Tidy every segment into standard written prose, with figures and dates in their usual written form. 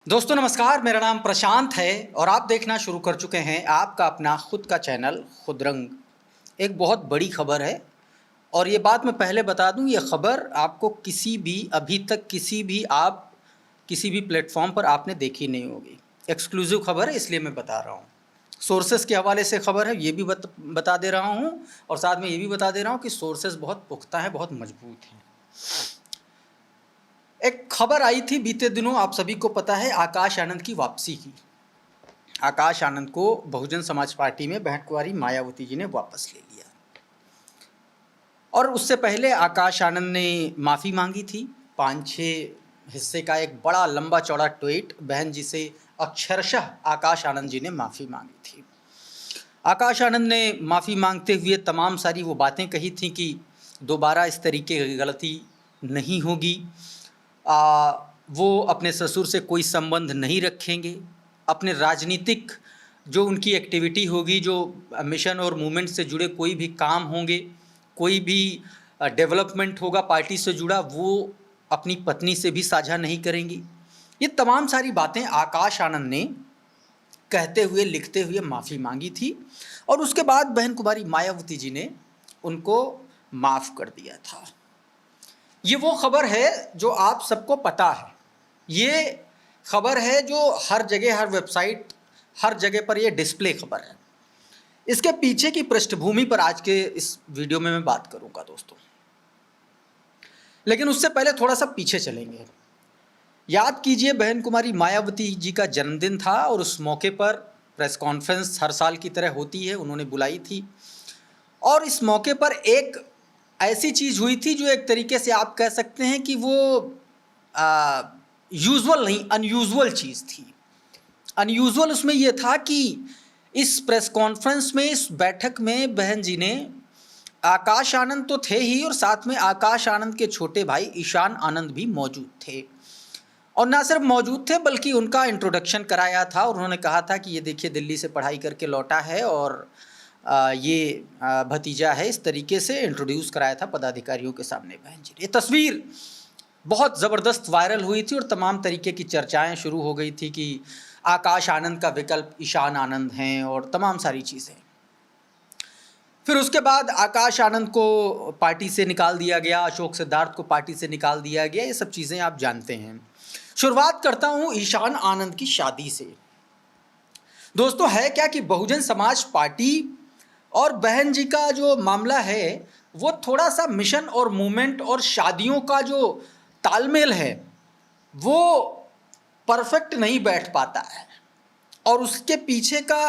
दोस्तों नमस्कार, मेरा नाम प्रशांत है और आप देखना शुरू कर चुके हैं आपका अपना खुद का चैनल खुदरंग। एक बहुत बड़ी खबर है और ये बात मैं पहले बता दूं, ये खबर आपको अभी तक किसी भी प्लेटफॉर्म पर आपने देखी नहीं होगी। एक्सक्लूसिव खबर है, इसलिए मैं बता रहा हूँ। सोर्सेस के हवाले से खबर है, ये भी बता दे रहा हूँ और साथ में ये भी बता दे रहा हूँ कि सोर्सेस बहुत पुख्ता हैं, बहुत मजबूत हैं। एक खबर आई थी बीते दिनों, आप सभी को पता है, आकाश आनंद की वापसी की। आकाश आनंद को बहुजन समाज पार्टी में बहन कुंवारी मायावती जी ने वापस ले लिया और उससे पहले आकाश आनंद ने माफ़ी मांगी थी। 5-6 हिस्से का एक बड़ा लंबा चौड़ा ट्वीट बहन जी से अक्षरशः आकाश आनंद जी ने माफ़ी मांगी थी। आकाश आनंद ने माफ़ी मांगते हुए तमाम सारी वो बातें कही थी कि दोबारा इस तरीके की गलती नहीं होगी, वो अपने ससुर से कोई संबंध नहीं रखेंगे, अपने राजनीतिक जो उनकी एक्टिविटी होगी, जो मिशन और मूवमेंट से जुड़े कोई भी काम होंगे, कोई भी डेवलपमेंट होगा पार्टी से जुड़ा, वो अपनी पत्नी से भी साझा नहीं करेंगी। ये तमाम सारी बातें आकाश आनंद ने कहते हुए लिखते हुए माफ़ी मांगी थी और उसके बाद बहन कुमारी मायावती जी ने उनको माफ़ कर दिया था। ये वो खबर है जो आप सबको पता है, ये खबर है जो हर जगह, हर वेबसाइट, हर जगह पर ये डिस्प्ले खबर है। इसके पीछे की पृष्ठभूमि पर आज के इस वीडियो में मैं बात करूंगा दोस्तों, लेकिन उससे पहले थोड़ा सा पीछे चलेंगे। याद कीजिए, बहन कुमारी मायावती जी का जन्मदिन था और उस मौके पर प्रेस कॉन्फ्रेंस हर साल की तरह होती है, उन्होंने बुलाई थी और इस मौके पर एक ऐसी चीज़ हुई थी जो एक तरीके से आप कह सकते हैं कि वो यूजुअल नहीं, अनयूजुअल चीज़ थी। अनयूजुअल उसमें यह था कि इस प्रेस कॉन्फ्रेंस में, इस बैठक में बहन जी ने, आकाश आनंद तो थे ही और साथ में आकाश आनंद के छोटे भाई ईशान आनंद भी मौजूद थे और ना सिर्फ मौजूद थे बल्कि उनका इंट्रोडक्शन कराया था और उन्होंने कहा था कि ये देखिए दिल्ली से पढ़ाई करके लौटा है और ये भतीजा है। इस तरीके से इंट्रोड्यूस कराया था पदाधिकारियों के सामने बहन जी। ये तस्वीर बहुत ज़बरदस्त वायरल हुई थी और तमाम तरीके की चर्चाएं शुरू हो गई थी कि आकाश आनंद का विकल्प ईशान आनंद हैं और तमाम सारी चीज़ें। फिर उसके बाद आकाश आनंद को पार्टी से निकाल दिया गया, अशोक सिद्धार्थ को पार्टी से निकाल दिया गया, ये सब चीज़ें आप जानते हैं। शुरुआत करता हूँ ईशान आनंद की शादी से। दोस्तों है क्या कि बहुजन समाज पार्टी और बहन जी का जो मामला है वो थोड़ा सा मिशन और मूवमेंट और शादियों का जो तालमेल है वो परफेक्ट नहीं बैठ पाता है और उसके पीछे का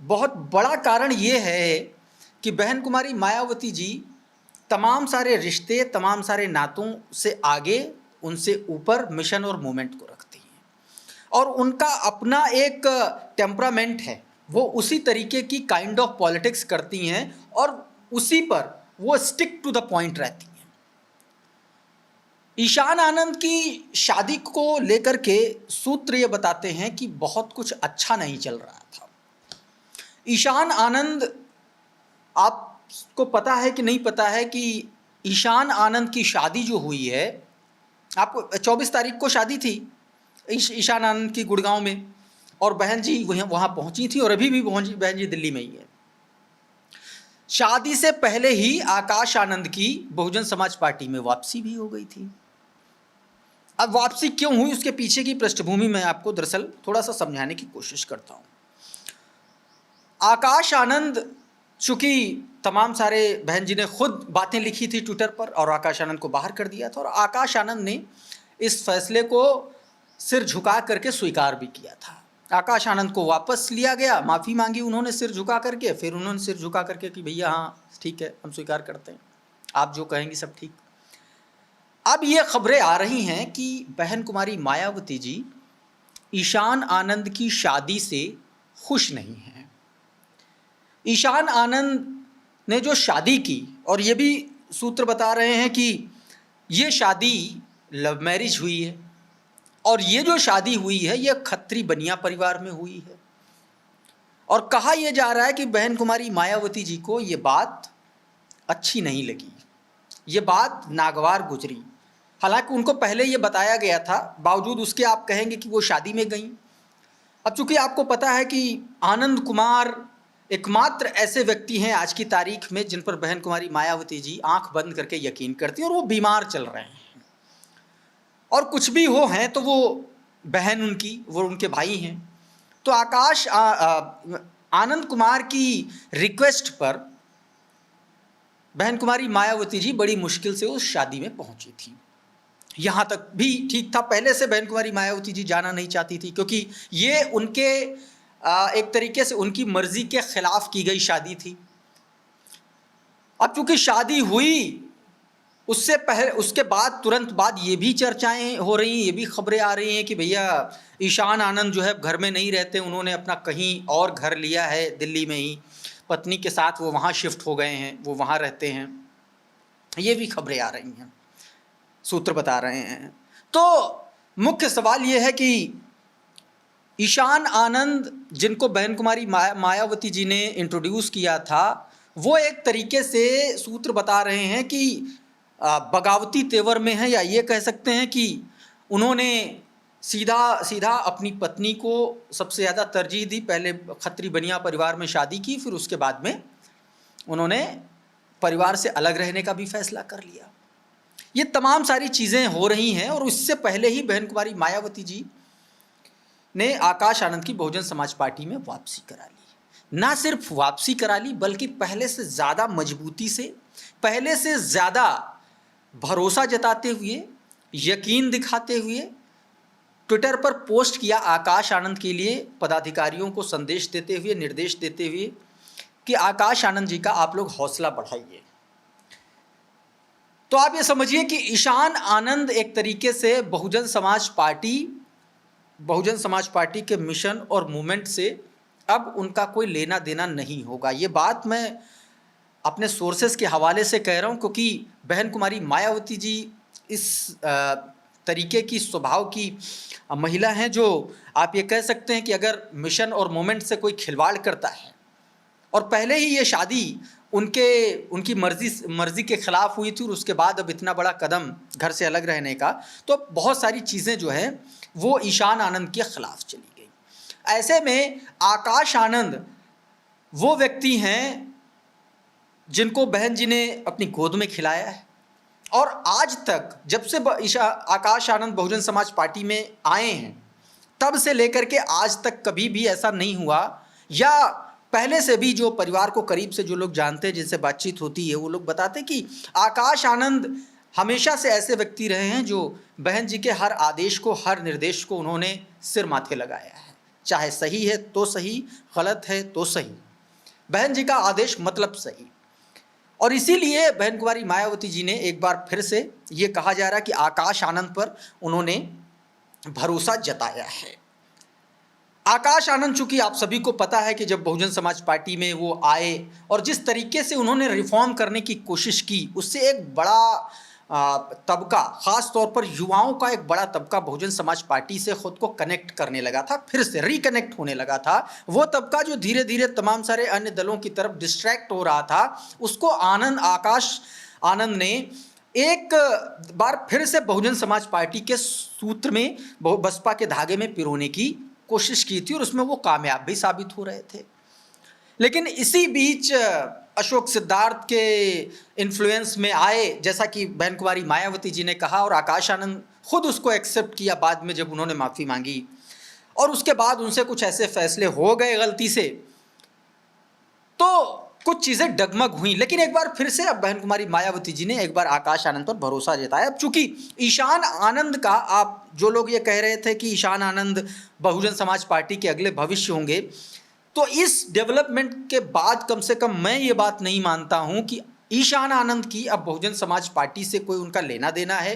बहुत बड़ा कारण ये है कि बहन कुमारी मायावती जी तमाम सारे रिश्ते, तमाम सारे नातों से आगे, उनसे ऊपर मिशन और मूवमेंट को रखती हैं और उनका अपना एक टेम्परामेंट है, वो उसी तरीके की काइंड ऑफ पॉलिटिक्स करती हैं और उसी पर वो स्टिक टू द पॉइंट रहती हैं। ईशान आनंद की शादी को लेकर के सूत्र ये बताते हैं कि बहुत कुछ अच्छा नहीं चल रहा था। ईशान आनंद, आपको पता है कि नहीं पता है कि ईशान आनंद की शादी जो हुई है, आपको 24 तारीख को शादी थी ईशान आनंद की गुड़गांव में और बहन जी वहाँ पहुँची थी और अभी भी पहुँची, बहन जी दिल्ली में ही है। शादी से पहले ही आकाश आनंद की बहुजन समाज पार्टी में वापसी भी हो गई थी। अब वापसी क्यों हुई, उसके पीछे की पृष्ठभूमि मैं आपको दरअसल थोड़ा सा समझाने की कोशिश करता हूँ। आकाश आनंद, चूँकि तमाम सारे, बहन जी ने खुद बातें लिखी थी ट्विटर पर और आकाश आनंद को बाहर कर दिया था और आकाश आनंद ने इस फैसले को सिर झुका करके स्वीकार भी किया था। आकाश आनंद को वापस लिया गया, माफ़ी मांगी उन्होंने सिर झुका करके, फिर उन्होंने सिर झुका करके कि भैया हाँ ठीक है, हम स्वीकार करते हैं, आप जो कहेंगी सब ठीक। अब ये खबरें आ रही हैं कि बहन कुमारी मायावती जी ईशान आनंद की शादी से खुश नहीं हैं। ईशान आनंद ने जो शादी की, और ये भी सूत्र बता रहे हैं कि ये शादी लव मैरिज हुई है और ये जो शादी हुई है ये खत्री बनिया परिवार में हुई है और कहा यह जा रहा है कि बहन कुमारी मायावती जी को ये बात अच्छी नहीं लगी, ये बात नागवार गुजरी हालांकि उनको पहले ये बताया गया था, बावजूद उसके आप कहेंगे कि वो शादी में गईं। अब चूंकि आपको पता है कि आनंद कुमार एकमात्र ऐसे व्यक्ति हैं आज की तारीख में जिन पर बहन कुमारी मायावती जी आंख बंद करके यकीन करती हैं, और वो बीमार चल रहे हैं, और कुछ भी हो हैं तो वो बहन उनकी, वो उनके भाई हैं। तो आनंद कुमार की रिक्वेस्ट पर बहन कुमारी मायावती जी बड़ी मुश्किल से उस शादी में पहुंची थी। यहाँ तक भी ठीक था, पहले से बहन कुमारी मायावती जी जाना नहीं चाहती थी, क्योंकि ये उनके एक तरीके से उनकी मर्जी के खिलाफ की गई शादी थी। अब चूंकि शादी हुई, उससे पहले, उसके बाद तुरंत बाद ये भी चर्चाएं हो रही हैं, ये भी खबरें आ रही हैं कि भैया ईशान आनंद जो है घर में नहीं रहते, उन्होंने अपना कहीं और घर लिया है दिल्ली में ही, पत्नी के साथ वो वहाँ शिफ्ट हो गए हैं, वो वहाँ रहते हैं। ये भी खबरें आ रही हैं, सूत्र बता रहे हैं। तो मुख्य सवाल ये है कि ईशान आनंद, जिनको बहन कुमारी मायावती जी ने इंट्रोड्यूस किया था, वो एक तरीके से सूत्र बता रहे हैं कि बगावती तेवर में है, या ये कह सकते हैं कि उन्होंने सीधा सीधा अपनी पत्नी को सबसे ज़्यादा तरजीह दी। पहले खत्री बनिया परिवार में शादी की, फिर उसके बाद में उन्होंने परिवार से अलग रहने का भी फैसला कर लिया। ये तमाम सारी चीज़ें हो रही हैं, और इससे पहले ही बहन कुमारी मायावती जी ने आकाश आनंद की बहुजन समाज पार्टी में वापसी करा ली। ना सिर्फ वापसी करा ली, बल्कि पहले से ज़्यादा मजबूती से, पहले से ज़्यादा भरोसा जताते हुए, यकीन दिखाते हुए ट्विटर पर पोस्ट किया आकाश आनंद के लिए, पदाधिकारियों को संदेश देते हुए, निर्देश देते हुए कि आकाश आनंद जी का आप लोग हौसला बढ़ाइए। तो आप ये समझिए कि ईशान आनंद एक तरीके से बहुजन समाज पार्टी के मिशन और मूवमेंट से अब उनका कोई लेना देना नहीं होगा। ये बात मैं अपने सोर्सेस के हवाले से कह रहा हूँ, क्योंकि बहन कुमारी मायावती जी इस तरीके की स्वभाव की महिला हैं, जो आप ये कह सकते हैं कि अगर मिशन और मूवमेंट से कोई खिलवाड़ करता है, और पहले ही ये शादी उनकी मर्जी के खिलाफ हुई थी, और उसके बाद अब इतना बड़ा कदम घर से अलग रहने का, तो बहुत सारी चीज़ें जो है वो ईशान आनंद के खिलाफ चली गई। ऐसे में आकाश आनंद वो व्यक्ति हैं जिनको बहन जी ने अपनी गोद में खिलाया है, और आज तक जब से आकाश आनंद बहुजन समाज पार्टी में आए हैं, तब से लेकर के आज तक कभी भी ऐसा नहीं हुआ, या पहले से भी जो परिवार को करीब से जो लोग जानते हैं, जिनसे बातचीत होती है, वो लोग बताते कि आकाश आनंद हमेशा से ऐसे व्यक्ति रहे हैं जो बहन जी के हर आदेश को, हर निर्देश को उन्होंने सिर माथे लगाया है। चाहे सही है तो सही, गलत है तो सही, बहन जी का आदेश मतलब सही। और इसीलिए बहन कुमारी मायावती जी ने एक बार फिर से ये कहा जा रहा है कि आकाश आनंद पर उन्होंने भरोसा जताया है। आकाश आनंद, चूंकि आप सभी को पता है कि जब बहुजन समाज पार्टी में वो आए और जिस तरीके से उन्होंने रिफॉर्म करने की कोशिश की, उससे एक बड़ा तबका, ख़ास तौर पर युवाओं का एक बड़ा तबका बहुजन समाज पार्टी से ख़ुद को कनेक्ट करने लगा था, फिर से रिकनेक्ट होने लगा था। वो तबका जो धीरे धीरे तमाम सारे अन्य दलों की तरफ डिस्ट्रैक्ट हो रहा था, उसको आकाश आनंद ने एक बार फिर से बहुजन समाज पार्टी के सूत्र में, बसपा के धागे में पिरोने की कोशिश की थी, और उसमें वो कामयाब भी साबित हो रहे थे। लेकिन इसी बीच अशोक सिद्धार्थ के इन्फ्लुएंस में आए, जैसा कि बहन कुमारी मायावती जी ने कहा, और आकाश आनंद खुद उसको एक्सेप्ट किया बाद में जब उन्होंने माफ़ी मांगी, और उसके बाद उनसे कुछ ऐसे फैसले हो गए गलती से, तो कुछ चीज़ें डगमग हुई। लेकिन एक बार फिर से अब बहन कुमारी मायावती जी ने एक बार आकाश आनंद पर भरोसा जताया। अब चूंकि ईशान आनंद का, आप जो लोग ये कह रहे थे कि ईशान आनंद बहुजन समाज पार्टी के अगले भविष्य होंगे, तो इस डेवलपमेंट के बाद कम से कम मैं ये बात नहीं मानता हूँ कि ईशान आनंद की अब बहुजन समाज पार्टी से कोई उनका लेना देना है,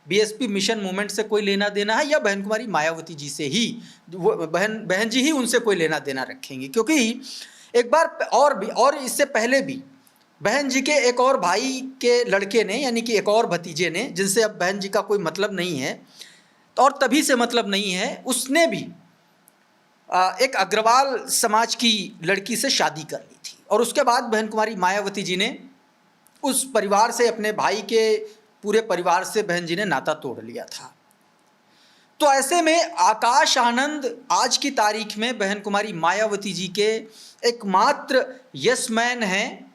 बीएसपी मिशन मूवमेंट से कोई लेना देना है, या बहन कुमारी मायावती जी से ही, बहन जी ही उनसे कोई लेना देना रखेंगी। क्योंकि एक बार और इससे पहले भी बहन जी के एक और भाई के लड़के ने, यानी कि एक और भतीजे ने, जिनसे अब बहन जी का कोई मतलब नहीं है, तो और तभी से मतलब नहीं है, उसने भी एक अग्रवाल समाज की लड़की से शादी कर ली थी, और उसके बाद बहन कुमारी मायावती जी ने उस परिवार से, अपने भाई के पूरे परिवार से बहन जी ने नाता तोड़ लिया था। तो ऐसे में आकाश आनंद आज की तारीख में बहन कुमारी मायावती जी के एकमात्र यस मैन हैं,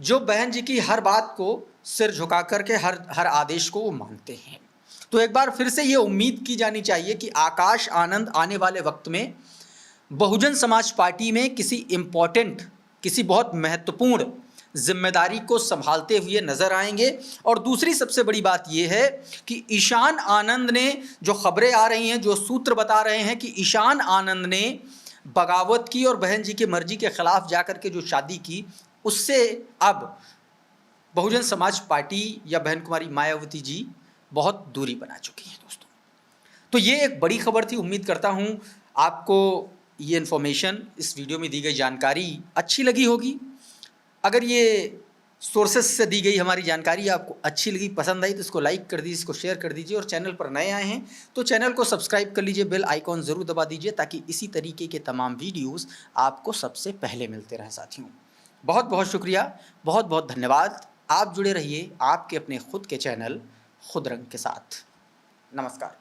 जो बहन जी की हर बात को सिर झुका करके हर आदेश को वो मानते हैं। तो एक बार फिर से ये उम्मीद की जानी चाहिए कि आकाश आनंद आने वाले वक्त में बहुजन समाज पार्टी में किसी बहुत महत्वपूर्ण जिम्मेदारी को संभालते हुए नजर आएंगे। और दूसरी सबसे बड़ी बात यह है कि ईशान आनंद ने, जो खबरें आ रही हैं, जो सूत्र बता रहे हैं कि ईशान आनंद ने बगावत की और बहन जी की मर्जी के खिलाफ जाकर के जो शादी की, उससे अब बहुजन समाज पार्टी या बहन कुमारी मायावती जी बहुत दूरी बना चुकी हैं दोस्तों। तो ये एक बड़ी खबर थी। उम्मीद करता हूँ आपको ये इन्फॉर्मेशन, इस वीडियो में दी गई जानकारी अच्छी लगी होगी। अगर ये सोर्सेस से दी गई हमारी जानकारी आपको अच्छी लगी, पसंद आई, तो इसको लाइक कर दीजिए, इसको शेयर कर दीजिए। और चैनल पर नए आए हैं तो चैनल को सब्सक्राइब कर लीजिए, बेल आइकॉन ज़रूर दबा दीजिए, ताकि इसी तरीके के तमाम वीडियोस आपको सबसे पहले मिलते रहें साथियों। बहुत बहुत शुक्रिया, बहुत बहुत धन्यवाद। आप जुड़े रहिए आपके अपने खुद के चैनल खुद रंग के साथ। नमस्कार।